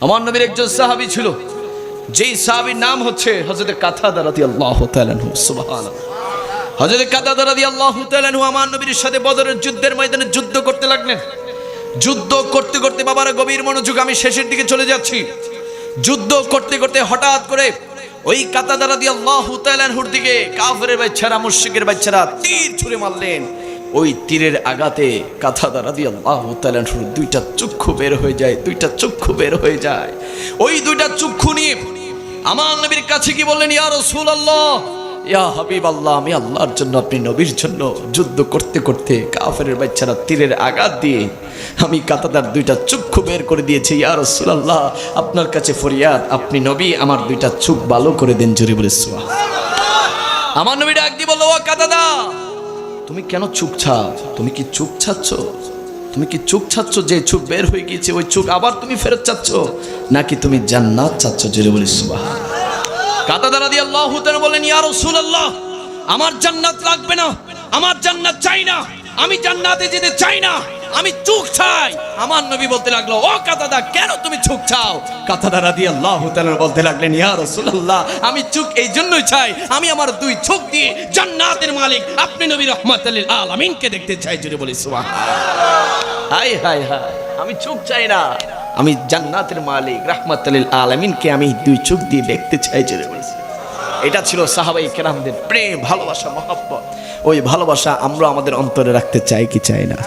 আমার নবীর একজন সাহাবী ছিল, যেই সাহাবীর নাম হচ্ছে হযরত কাতাদা রাদিয়াল্লাহু তাআলা আনহু। সুবহানাল্লাহ। হযরত কাতাদা রাদিয়াল্লাহু তাআলা আনহু আমার নবীর সাথে বদরের যুদ্ধের ময়দানে যুদ্ধ করতে লাগলেন। যুদ্ধ করতে করতে বাবার গভীর মনোযোগ, আমি শেষের দিকে চলে যাচ্ছি। যুদ্ধ করতে করতে হঠাৎ করে ওই কাতাদা রাদিয়াল্লাহু তাআলা আনহুর দিকে কাফেরের বাচ্চারা, মুশরিকের বাচ্চারা তীর ছুঁড়ে মারলেন। ওই তীরের আঘাতে কাতাদা রাদিয়াল্লাহু তাআলা আনহুর দুইটা চক্ষু বের হয়ে যায়, দুইটা চক্ষু বের হয়ে যায়। ওই দুইটা চক্ষু নিয়ে আমার নবীর কাছে কি বললেন, ইয়া রাসূলুল্লাহ, ইয়া হাবিবাল্লাহ, আমি আল্লাহর জন্য, আপনি নবীর জন্য যুদ্ধ করতে করতে কাফেরের বাচ্চারা তীরের আঘাত দিয়ে আমি কাতাদার দুইটা চক্ষু বের করে দিয়েছি। ইয়া রাসূলুল্লাহ, আপনার কাছে ফরিয়াদ, আপনি নবী, আমার দুইটা চোখ ভালো করে দেন। জোরে বলে সুবহানাল্লাহ। আমার নবী ডাক দিয়ে বলল, ও কাতাদা, তুমি কেন চোখ চাও? তুমি কি চোখ চাচ্ছ? তুমি কি চোখ চাচ্ছ? যে চোখ বের হয়ে গিয়েছে ওই চোখ আবার তুমি ফেরত চাচ্ছ, নাকি তুমি জান্নাত চাচ্ছ? জোরে বলে সুবহানাল্লাহ। কাতাদা রাদিয়াল্লাহু তাআলা বলেন, ইয়া রাসূলুল্লাহ, আমার জান্নাত লাগবে না, আমার জান্নাত চাই না, আমি জান্নাতে যেতে চাই না, আমি চোখ চাই। আমার নবী বলতে লাগলো, ও কাতাদা, কেন তুমি চোখ চাও? কাতাদা রাদিয়াল্লাহু তাআলা বলতে লাগলেন, ইয়া রাসূলুল্লাহ, আমি চোখ এই জন্যই চাই, আমি আমার দুই চোখ দিয়ে জান্নাতের মালিক আপনি নবী রাহমাতুল লিল আলামিনকে দেখতে চাই। জোরে বলি সুবহানাল্লাহ। হায় হায় হায়, আমি চোখ চাই না, আমি জান্নাতের মালিক রাহমাতুল লিল আলামিনকে আমি দুই চোখ দিয়ে দেখতে চাই। জোরে বলি। এটা ছিল সাহাবায়ে কেরামদের প্রেম, ভালোবাসা, মহব্বত। ওই ভালোবাসা আমরা আমাদের অন্তরে রাখতে চাই কি চাই না?